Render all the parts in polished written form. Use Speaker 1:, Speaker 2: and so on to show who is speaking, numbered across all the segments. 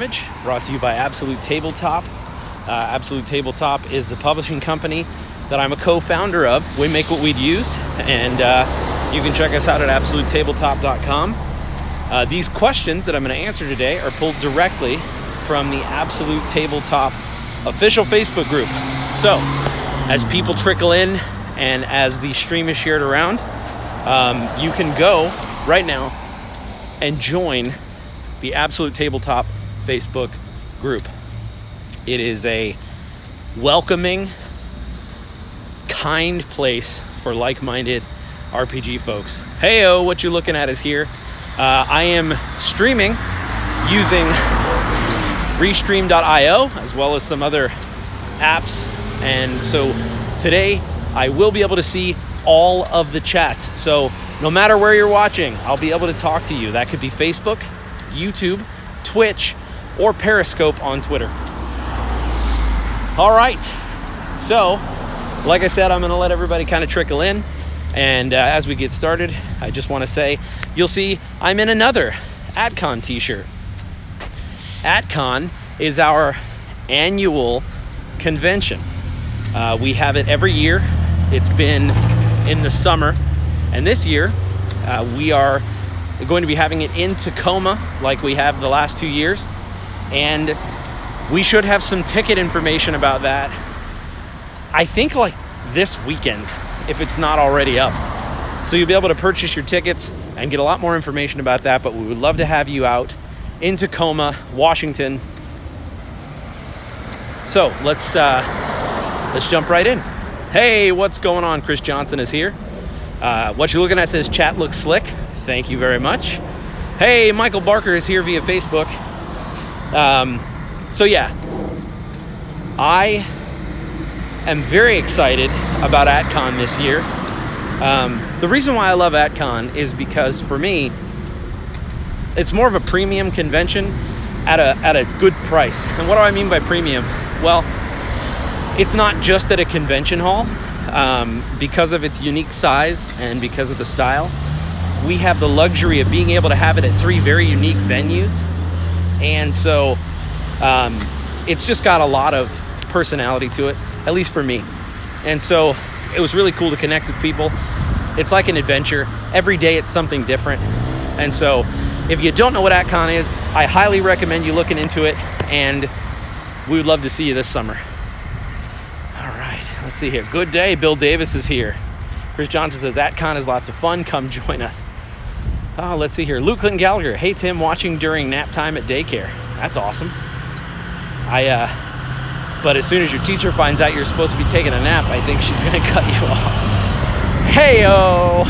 Speaker 1: Damage, brought to you by Absolute Tabletop. Absolute Tabletop is the publishing company that I'm a co-founder of. We make what we'd use, and you can check us out at absolutetabletop.com. These questions that I'm going to answer today are pulled directly from the Absolute Tabletop official Facebook group. So, as people trickle in and as the stream is shared around, you can go right now and join the Absolute Tabletop Facebook group. It is a welcoming, kind place for like-minded RPG folks. Heyo, what you're looking at is here. I am streaming using Restream.io as well as some other apps, and so today I will be able to see all of the chats. So no matter where you're watching, I'll be able to talk to you. That could be Facebook, YouTube, Twitch, or Periscope on Twitter. All right, so like I said, I'm going to let everybody kind of trickle in, and as we get started, I just want to say you'll see I'm in another AtCon t-shirt. AtCon is our annual convention. We have it every year. It's been in the summer, and this year we are going to be having it in Tacoma like we have the last 2 years, and we should have some ticket information about that, I think, like this weekend, if it's not already up. So you'll be able to purchase your tickets and get a lot more information about that, but we would love to have you out in Tacoma, Washington. So let's jump right in. Hey, what's going on? Chris Johnson is here. What you're looking at says chat looks slick. Thank you very much. Hey, Michael Barker is here via Facebook. So yeah, I am very excited about AtCon this year. The reason why I love AtCon is because for me, it's more of a premium convention at a good price. And what do I mean by premium? Well, it's not just at a convention hall. Because of its unique size and because of the style, we have the luxury of being able to have it at 3 very unique venues. And so it's just got a lot of personality to it, at least for me. And so it was really cool to connect with people. It's like an adventure. Every day it's something different. And so if you don't know what AtCon is, I highly recommend you looking into it, and we would love to see you this summer. All right, let's see here. Good day. Bill Davis is here. Chris Johnson says, AtCon is lots of fun. Come join us. Oh, let's see here. Luke Clinton Gallagher. Hey, Tim, watching during nap time at daycare. That's awesome. But as soon as your teacher finds out you're supposed to be taking a nap, I think she's going to cut you off. Hey-o!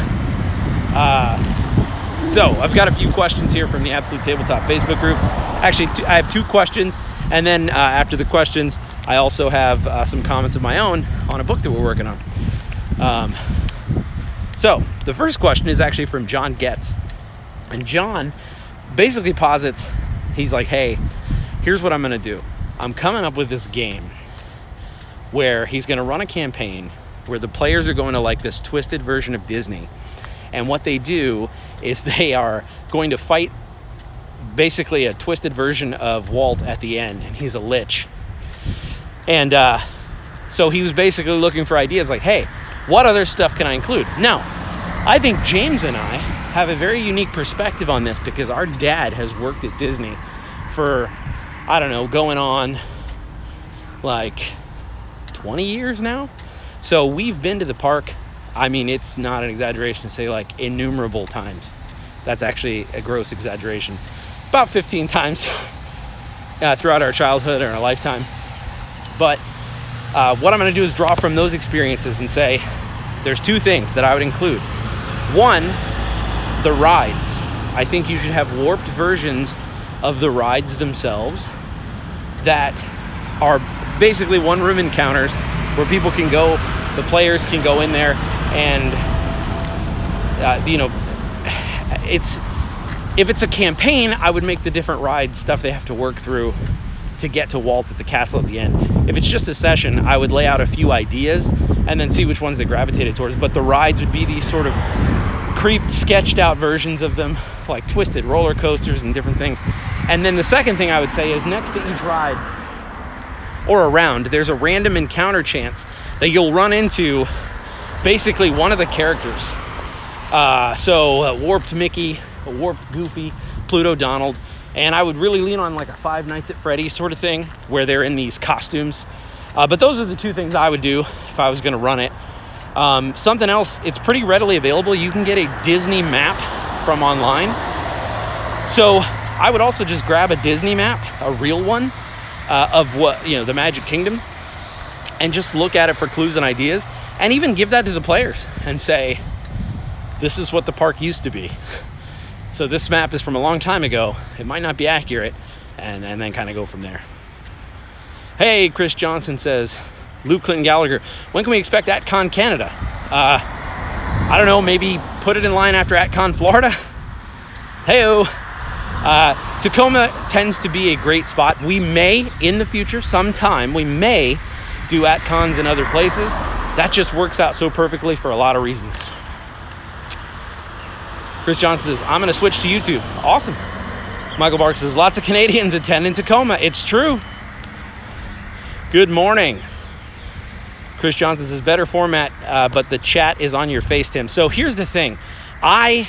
Speaker 1: So I've got a few questions here from the Absolute Tabletop Facebook group. Actually, I have 2 questions, and then after the questions, I also have some comments of my own on a book that we're working on. So the first question is actually from John Getz. And John basically posits, he's like, hey, here's what I'm going to do. I'm coming up with this game where he's going to run a campaign where the players are going to like this twisted version of Disney. And what they do is they are going to fight basically a twisted version of Walt at the end, and he's a lich. And so he was basically looking for ideas like, hey, what other stuff can I include? Now, I think James and I have a very unique perspective on this because our dad has worked at Disney for, I don't know, going on like 20 years now. So we've been to the park, I mean, it's not an exaggeration to say like innumerable times. That's actually a gross exaggeration. About 15 times throughout our childhood and our lifetime. But what I'm going to do is draw from those experiences and say there's 2 things that I would include. One, the rides. I think you should have warped versions of the rides themselves that are basically one-room encounters where people can go, the players can go in there and, if it's a campaign, I would make the different ride stuff they have to work through to get to Walt at the castle at the end. If it's just a session, I would lay out a few ideas and then see which ones they gravitated towards. But the rides would be these sort of creeped, sketched out versions of them, like twisted roller coasters and different things. And then the second thing I would say is next to each ride or around, there's a random encounter chance that you'll run into basically one of the characters. So Warped Mickey, Warped Goofy, Pluto Donald, and I would really lean on like a Five Nights at Freddy's sort of thing where they're in these costumes. But those are the two things I would do if I was going to run it. Something else, it's pretty readily available. You can get a Disney map from online. So I would also just grab a Disney map, a real one, of what, you know, the Magic Kingdom, and just look at it for clues and ideas, and even give that to the players and say, this is what the park used to be. So this map is from a long time ago. It might not be accurate, and then kind of go from there. Hey, Chris Johnson says, Luke Clinton Gallagher, when can we expect AtCon Canada? I don't know, maybe put it in line after AtCon Florida? Hey-o. Tacoma tends to be a great spot. We may, in the future, sometime, we may do AtCons in other places. That just works out so perfectly for a lot of reasons. Chris Johnson says, I'm going to switch to YouTube. Awesome. Michael Barks says, lots of Canadians attend in Tacoma. It's true. Good morning. Chris Johnson says, better format, but the chat is on your face, Tim. So here's the thing. I'm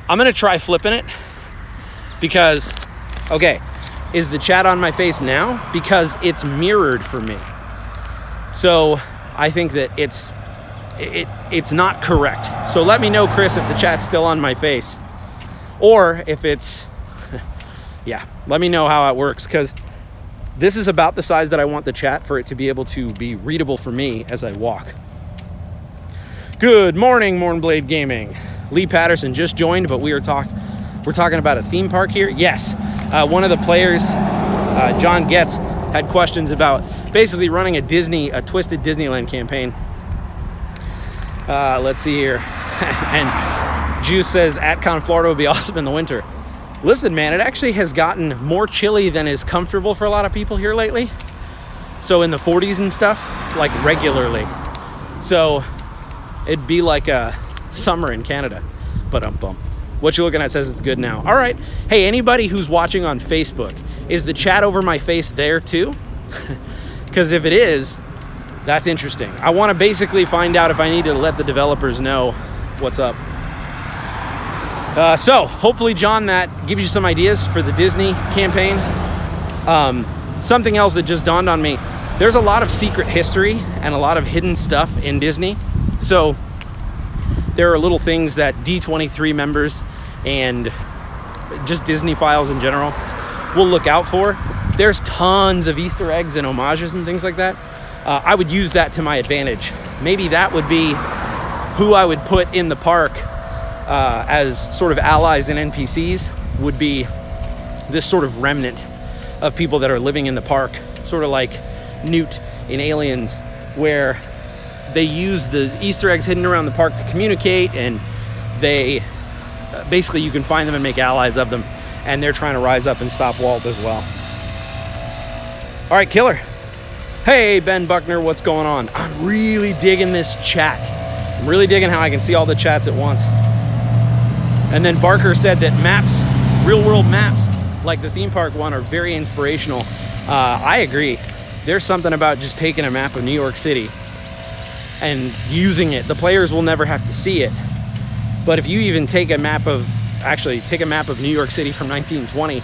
Speaker 1: going to try flipping it because, okay, is the chat on my face now? Because it's mirrored for me. So I think that it's not correct. So let me know, Chris, if the chat's still on my face. Or if it's, yeah, let me know how it works, because this is about the size that I want the chat for it to be able to be readable for me as I walk. Good morning, Mornblade Gaming. Lee Patterson just joined, but we're talking about a theme park here. Yes, one of the players, John Getz, had questions about basically running a twisted Disneyland campaign. Let's see here. And Juice says AtCon Florida would be awesome in the winter. Listen, man, it actually has gotten more chilly than is comfortable for a lot of people here lately. So in the 40s and stuff, like regularly. So it'd be like a summer in Canada. But what you're looking at says it's good now. All right. Hey, anybody who's watching on Facebook, is the chat over my face there too? Because if it is, that's interesting. I want to basically find out if I need to let the developers know what's up. So hopefully, John, that gives you some ideas for the Disney campaign. Something else that just dawned on me, there's a lot of secret history and a lot of hidden stuff in Disney. So there are little things that D23 members and just Disney files in general will look out for. There's tons of Easter eggs and homages and things like that. I would use that to my advantage. Maybe that would be who I would put in the park as sort of allies and NPCs, would be this sort of remnant of people that are living in the park, sort of like Newt in Aliens, where they use the Easter eggs hidden around the park to communicate, and they basically you can find them and make allies of them, and they're trying to rise up and stop Walt as well. All right, killer. Hey, Ben Buckner, what's going on? I'm really digging this chat. I'm really digging how I can see all the chats at once. And then Barker said that maps, real world maps, like the theme park one, are very inspirational. I agree. There's something about just taking a map of New York City and using it. The players will never have to see it. But if you even take a map of New York City from 1920,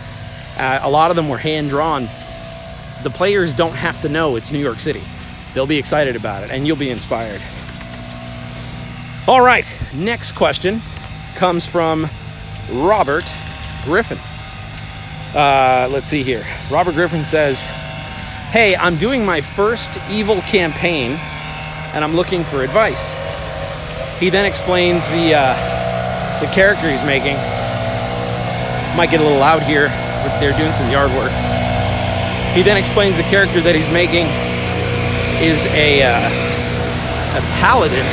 Speaker 1: a lot of them were hand drawn. The players don't have to know it's New York City. They'll be excited about it, and you'll be inspired. All right, next question comes from Robert Griffin. Let's see here. Robert Griffin says, hey, I'm doing my first evil campaign, and I'm looking for advice. He then explains the character he's making. Might get a little loud here, but they're doing some yard work. He then explains the character that he's making is a paladin,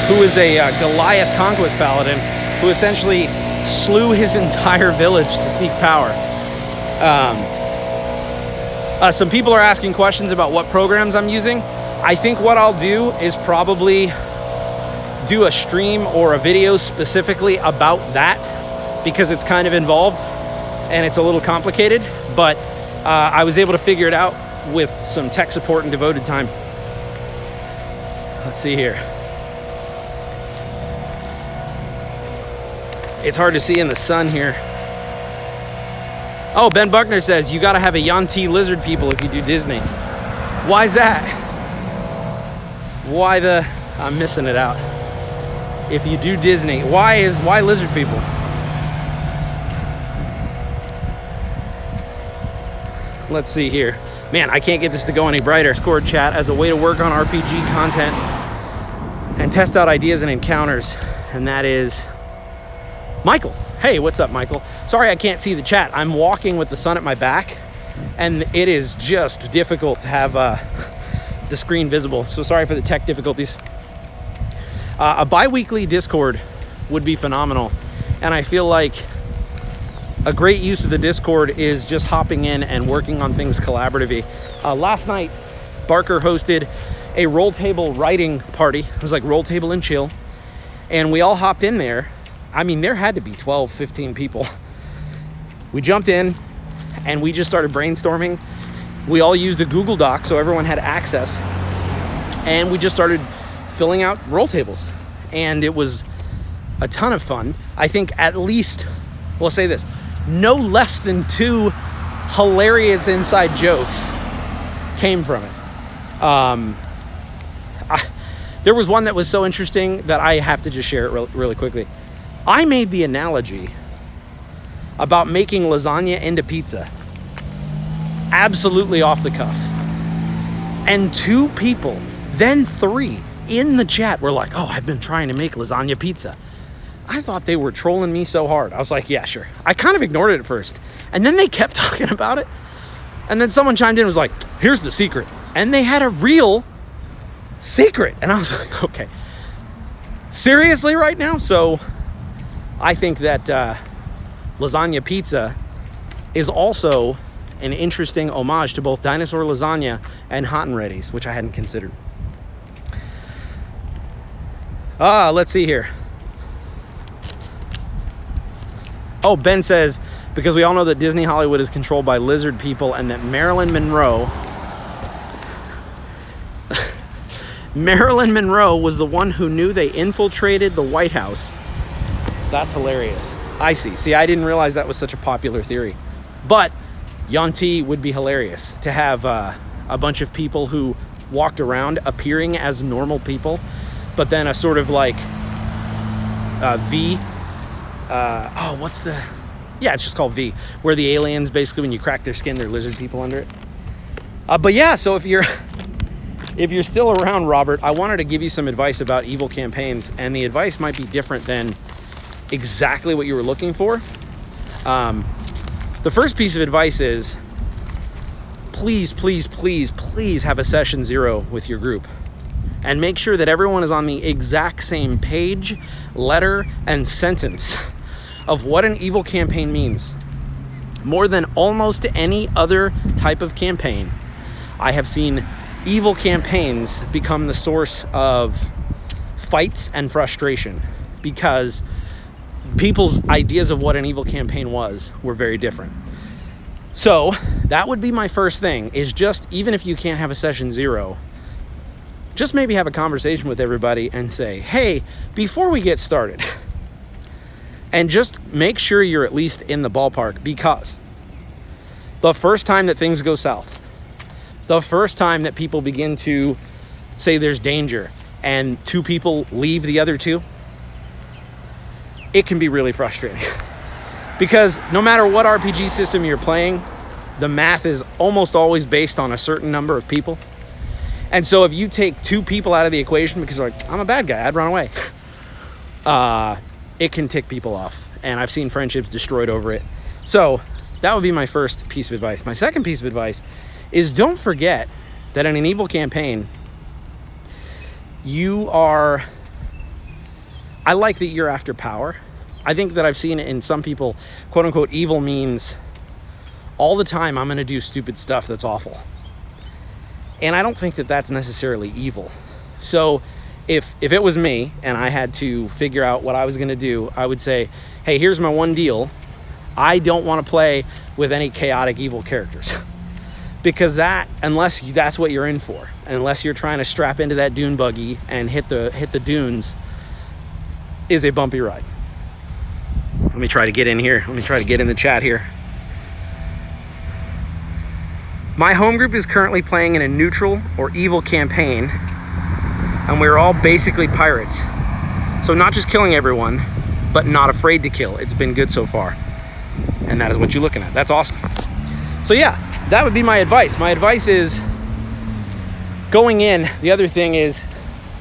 Speaker 1: who is a Goliath conquest paladin, who essentially slew his entire village to seek power. Some people are asking questions about what programs I'm using. I think what I'll do is probably do a stream or a video specifically about that because it's kind of involved and it's a little complicated, but I was able to figure it out with some tech support and devoted time. Let's see here. It's hard to see in the sun here. Oh, Ben Buckner says, you gotta have a Yanti lizard people if you do Disney. Why is that? I'm missing it out. If you do Disney, why lizard people? Let's see here. Man, I can't get this to go any brighter. Discord chat as a way to work on RPG content and test out ideas and encounters. And that is Michael. Hey, what's up, Michael? Sorry I can't see the chat. I'm walking with the sun at my back, and it is just difficult to have the screen visible. So sorry for the tech difficulties. A bi-weekly Discord would be phenomenal. And I feel like a great use of the Discord is just hopping in and working on things collaboratively. Last night, Barker hosted a roll table writing party. It was like roll table and chill. And we all hopped in there. I mean, there had to be 12, 15 people. We jumped in and we just started brainstorming. We all used a Google Doc so everyone had access. And we just started filling out roll tables. And it was a ton of fun. I think at least, we'll say this, no less than 2 hilarious inside jokes came from it. There was one that was so interesting that I have to just share it really quickly. I made the analogy about making lasagna into pizza. Absolutely off the cuff. And 2 people, then 3 in the chat were like, oh, I've been trying to make lasagna pizza. I thought they were trolling me so hard. I was like, yeah, sure. I kind of ignored it at first. And then they kept talking about it. And then someone chimed in and was like, here's the secret. And they had a real secret. And I was like, okay. Seriously right now? So I think that lasagna pizza is also an interesting homage to both dinosaur lasagna and hot and ready's, which I hadn't considered. Let's see here. Oh, Ben says, because we all know that Disney Hollywood is controlled by lizard people and that Marilyn Monroe was the one who knew they infiltrated the White House. That's hilarious. I see. See, I didn't realize that was such a popular theory. But Yanti would be hilarious to have a bunch of people who walked around appearing as normal people, but then a sort of like V. It's just called V, where the aliens, basically when you crack their skin, they're lizard people under it. But yeah, so if you're still around, Robert, I wanted to give you some advice about evil campaigns, and the advice might be different than exactly what you were looking for. The first piece of advice is please have a session 0 with your group, and make sure that everyone is on the exact same page, letter, and sentence of what an evil campaign means. More than almost any other type of campaign, I have seen evil campaigns become the source of fights and frustration because people's ideas of what an evil campaign were very different. So that would be my first thing, is just, even if you can't have a session 0, just maybe have a conversation with everybody and say, hey, before we get started, and just make sure you're at least in the ballpark, because the first time that things go south, the first time that people begin to say there's danger and 2 people leave the other 2, it can be really frustrating. Because no matter what RPG system you're playing, the math is almost always based on a certain number of people. And so if you take 2 people out of the equation because they're like, I'm a bad guy, I'd run away, it can tick people off. And I've seen friendships destroyed over it. So that would be my first piece of advice. My second piece of advice is, don't forget that in an evil campaign, I like that you're after power. I think that I've seen it in some people, quote unquote, evil means all the time I'm going to do stupid stuff that's awful. And I don't think that that's necessarily evil. So if it was me and I had to figure out what I was going to do, I would say, hey, here's my one deal. I don't want to play with any chaotic evil characters. Because unless that's what you're in for, unless you're trying to strap into that dune buggy and hit the dunes, is a bumpy ride. Let me try to get in here. Let me try to get in the chat here. My home group is currently playing in a neutral or evil campaign, and we're all basically pirates. So not just killing everyone, but not afraid to kill. It's been good so far. And that is what you're looking at. That's awesome. So yeah, that would be my advice. My advice is going in. The other thing is,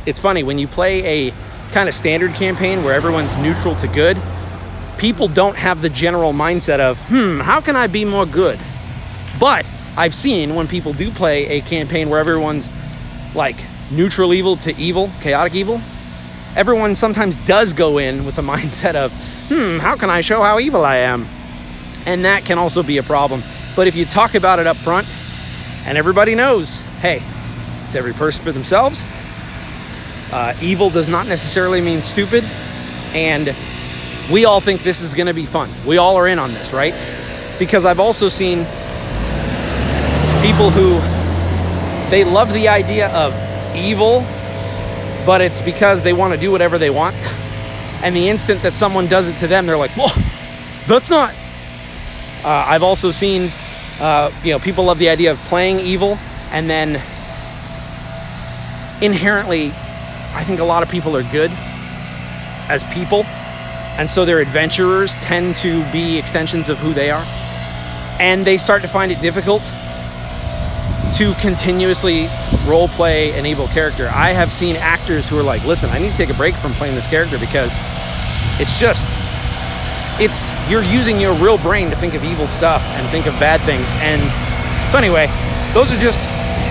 Speaker 1: it's funny, when you play a kind of standard campaign where everyone's neutral to good, people don't have the general mindset of, how can I be more good? But I've seen when people do play a campaign where everyone's like neutral evil to evil, chaotic evil, everyone sometimes does go in with the mindset of, how can I show how evil I am? And that can also be a problem. But if you talk about it up front and everybody knows, hey, it's every person for themselves. Evil does not necessarily mean stupid. And we all think this is going to be fun. We all are in on this, right? Because I've also seen people who, they love the idea of evil, but it's because they want to do whatever they want. And the instant that someone does it to them, they're like, whoa, that's not. I've also seen, people love the idea of playing evil, and then inherently, I think a lot of people are good as people. And so their adventurers tend to be extensions of who they are. And they start to find it difficult to continuously role play an evil character. I have seen actors who are like, listen, I need to take a break from playing this character because you're using your real brain to think of evil stuff and think of bad things. And so anyway,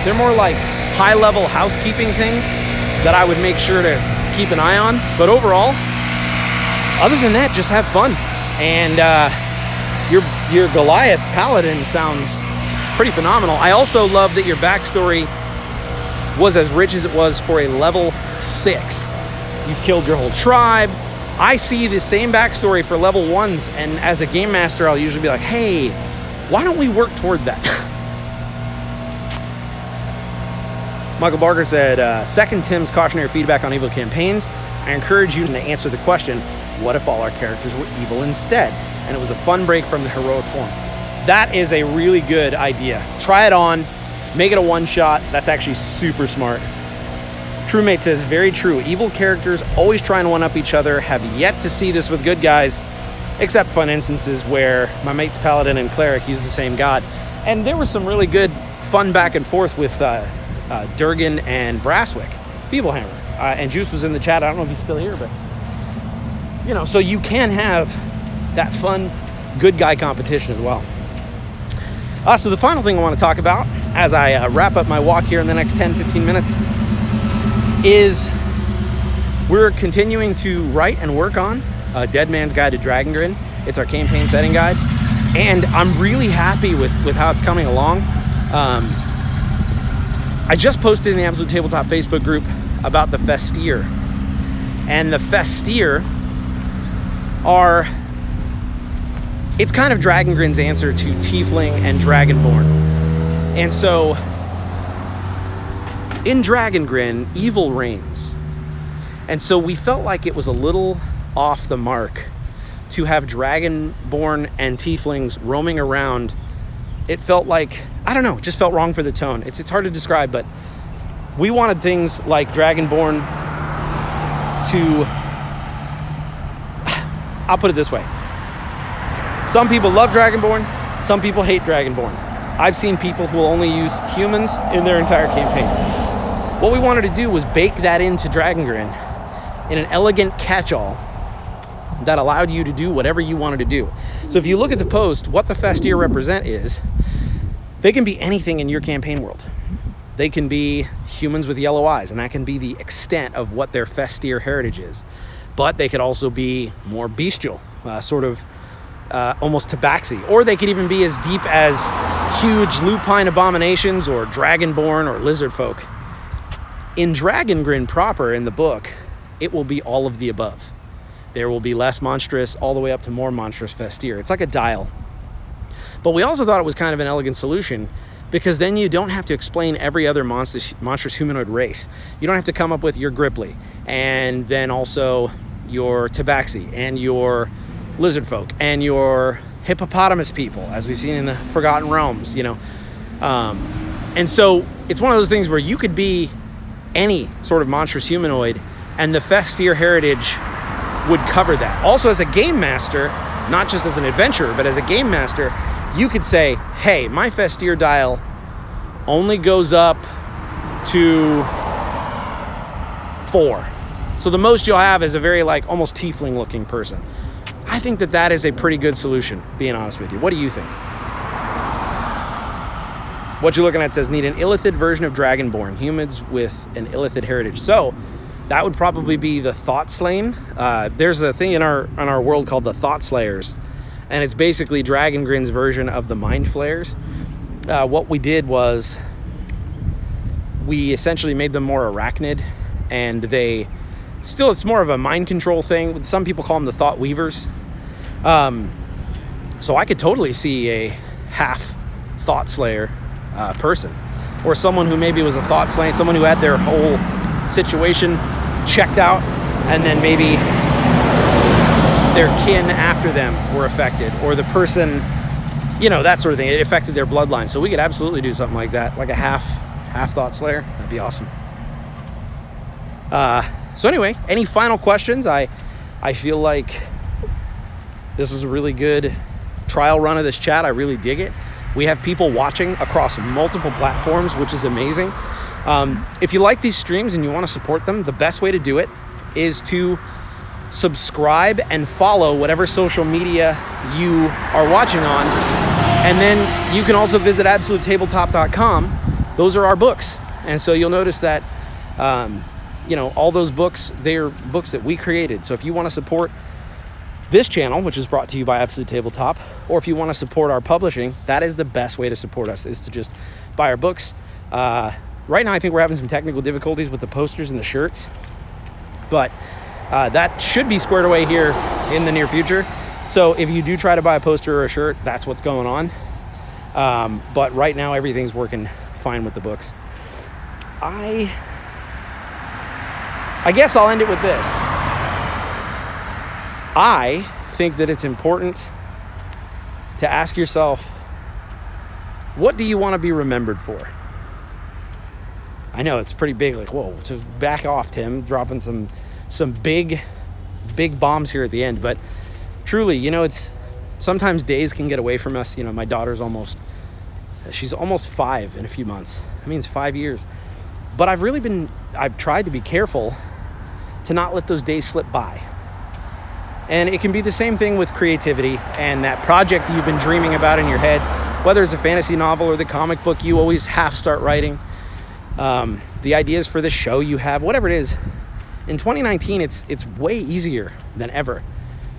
Speaker 1: they're more like high-level housekeeping things that I would make sure to keep an eye on. But overall, other than that, just have fun. And your Goliath Paladin sounds pretty phenomenal. I also love that your backstory was as rich as it was for a level 6. You've killed your whole tribe. I see the same backstory for level 1s, and as a game master, I'll usually be like, hey, why don't we work toward that? Michael Barker said, second Tim's cautionary feedback on evil campaigns. I encourage you to answer the question, what if all our characters were evil instead? And it was a fun break from the heroic form. That is a really good idea. Try it on, make it a one-shot. That's actually super smart. Truemate says, very true. Evil characters always try and one-up each other. Have yet to see this with good guys, except fun instances where my mate's Paladin and Cleric use the same god. And there was some really good fun back and forth with Durgan and Brasswick, Feeblehammer. And Juice was in the chat. I don't know if he's still here, but so you can have that fun good guy competition as well. So the final thing I want to talk about as I wrap up my walk here in the next 10-15 minutes is we're continuing to write and work on Dead Man's Guide to Dragongrin. It's our campaign setting guide, and I'm really happy with how it's coming along. I just posted in the Absolute Tabletop Facebook group about the Festier, and the Festier it's kind of Dragongrin's answer to Tiefling and Dragonborn. And so in Dragongrin, evil reigns. And so we felt like it was a little off the mark to have Dragonborn and Tieflings roaming around. It felt like, I don't know, it just felt wrong for the tone. It's hard to describe, but we wanted things like Dragonborn to, I'll put it this way. Some people love Dragonborn, some people hate Dragonborn. I've seen people who will only use humans in their entire campaign. What we wanted to do was bake that into Dragongrin in an elegant catch-all that allowed you to do whatever you wanted to do. So if you look at the post, what the Festier represent is, they can be anything in your campaign world. They can be humans with yellow eyes, and that can be the extent of what their Festier heritage is. But they could also be more bestial, almost tabaxi, or they could even be as deep as huge lupine abominations or dragonborn or lizard folk. In Dragon Grin proper, in the book, it will be all of the above. There will be less monstrous all the way up to more monstrous Vestir. It's like a dial. But we also thought it was kind of an elegant solution, because then you don't have to explain every other monstrous humanoid race. You don't have to come up with your Gripply, and then also your Tabaxi, and your lizard folk, and your hippopotamus people, as we've seen in the Forgotten Realms, you know. And so it's one of those things where you could be any sort of monstrous humanoid, and the Vestir heritage would cover that. Also, as a game master, not just as an adventurer, but as a game master, you could say, hey, my Vestir dial only goes up to 4. So the most you'll have is a very like almost tiefling looking person. I think that that is a pretty good solution, being honest with you. What do you think? What you're looking at says, need an illithid version of Dragonborn, humans with an illithid heritage. So that would probably be the Thought Slain. There's a thing in our world called the Thought Slayers, and it's basically Dragon Grin's version of the Mind Flayers. What we did was we essentially made them more arachnid, and it's more of a mind control thing. Some people call them the Thought Weavers. So I could totally see a half Thought Slayer person, or someone who maybe was a Thought Slayer, someone who had their whole situation checked out, and then maybe their kin after them were affected, or the person, you know, that sort of thing. It affected their bloodline. So we could absolutely do something like that, like a half Thought Slayer. That'd be awesome. So anyway, any final questions? I feel like this was a really good trial run of this chat. I really dig it. We have people watching across multiple platforms, which is amazing. If you like these streams and you want to support them, the best way to do it is to subscribe and follow whatever social media you are watching on. And then you can also visit absolutetabletop.com. Those are our books. And so you'll notice that, you know, all those books, they're books that we created. So if you want to support this channel, which is brought to you by Absolute Tabletop, or if you want to support our publishing, that is the best way to support us, is to just buy our books. Right now, I think we're having some technical difficulties with the posters and the shirts, but that should be squared away here in the near future. So if you do try to buy a poster or a shirt, that's what's going on. But right now, everything's working fine with the books. I guess I'll end it with this. I think that it's important to ask yourself, what do you want to be remembered for? I know it's pretty big, like, whoa, to back off, Tim, dropping some big bombs here at the end. But truly, you know, it's sometimes days can get away from us. You know, my daughter's she's almost 5 in a few months. That means 5 years. But I've tried to be careful to not let those days slip by. And it can be the same thing with creativity and that project that you've been dreaming about in your head, whether it's a fantasy novel or the comic book you always half start writing, the ideas for the show you have, whatever it is. In 2019, it's way easier than ever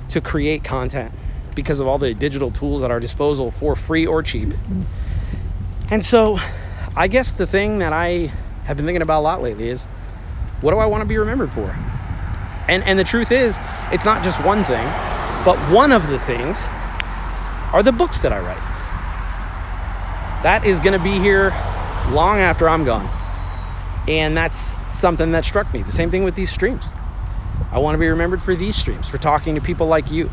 Speaker 1: to create content because of all the digital tools at our disposal for free or cheap. And so I guess the thing that I have been thinking about a lot lately is, what do I want to be remembered for? And the truth is, it's not just one thing, but one of the things are the books that I write. That is going to be here long after I'm gone. And that's something that struck me. The same thing with these streams. I want to be remembered for these streams, for talking to people like you,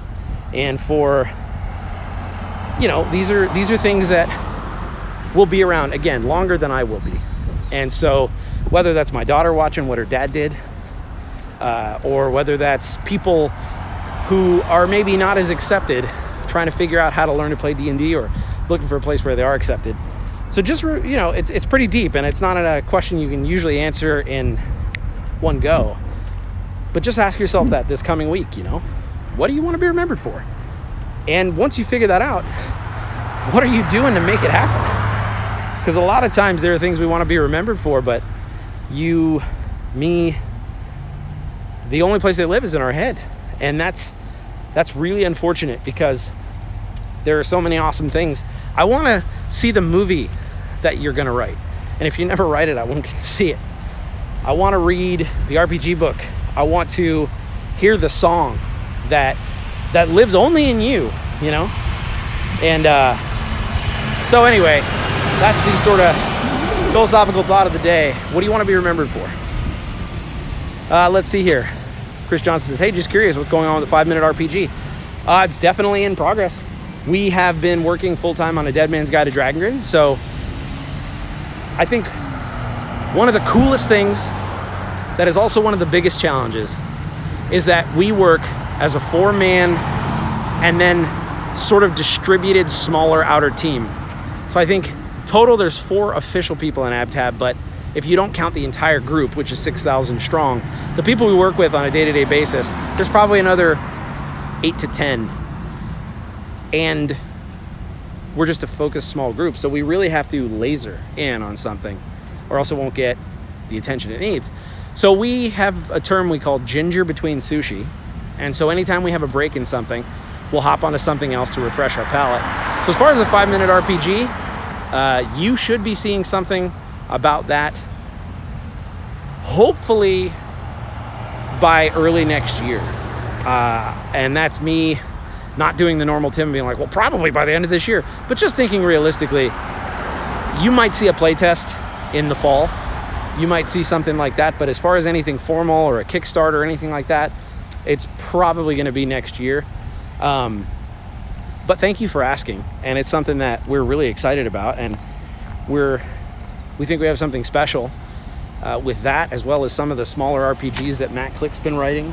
Speaker 1: and for, you know, these are things that will be around, again, longer than I will be. And so whether that's my daughter watching what her dad did, or whether that's people who are maybe not as accepted, trying to figure out how to learn to play D&D, or looking for a place where they are accepted. So just, you know, it's pretty deep, and it's not a question you can usually answer in one go. But just ask yourself that this coming week, you know, what do you want to be remembered for? And once you figure that out, what are you doing to make it happen? Because a lot of times there are things we want to be remembered for, but the only place they live is in our head. And that's really unfortunate, because there are so many awesome things. I want to see the movie that you're going to write. And if you never write it, I won't get to see it. I want to read the RPG book. I want to hear the song that lives only in you, you know? And so anyway, that's the sort of philosophical thought of the day. What do you want to be remembered for? Let's see here. Chris Johnson says, hey, just curious, what's going on with the 5-minute RPG? It's definitely in progress. We have been working full-time on a Dead Man's Guide to Dragongrin. So I think one of the coolest things that is also one of the biggest challenges is that we work as a 4-man and then sort of distributed smaller outer team. So I think total there's 4 official people in AbTab, but if you don't count the entire group, which is 6,000 strong, the people we work with on a day-to-day basis, there's probably another 8 to 10. And we're just a focused small group. So we really have to laser in on something or else it won't get the attention it needs. So we have a term we call ginger between sushi. And so anytime we have a break in something, we'll hop onto something else to refresh our palate. So as far as the 5-minute RPG, you should be seeing something about that hopefully by early next year. And that's me not doing the normal Tim being like, well, probably by the end of this year. But just thinking realistically, you might see a playtest in the fall. You might see something like that. But as far as anything formal or a Kickstarter or anything like that, it's probably going to be next year. But thank you for asking. And it's something that we're really excited about. And we think we have something special with that, as well as some of the smaller RPGs that Matt Click's been writing.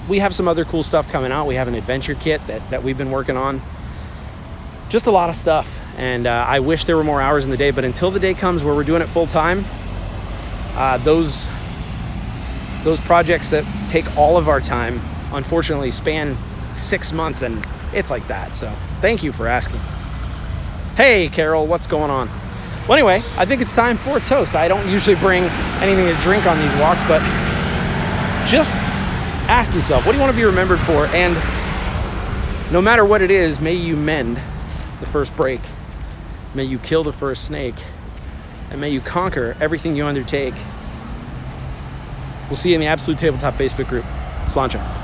Speaker 1: We have some other cool stuff coming out. We have an adventure kit that we've been working on. Just a lot of stuff. And I wish there were more hours in the day, but until the day comes where we're doing it full time, those projects that take all of our time, unfortunately, span 6 months, and it's like that. So thank you for asking. Hey, Carol, what's going on? Well, anyway, I think it's time for a toast. I don't usually bring anything to drink on these walks, but just ask yourself, what do you want to be remembered for? And no matter what it is, may you mend the first break. May you kill the first snake. And may you conquer everything you undertake. We'll see you in the Absolute Tabletop Facebook group. Sláinte.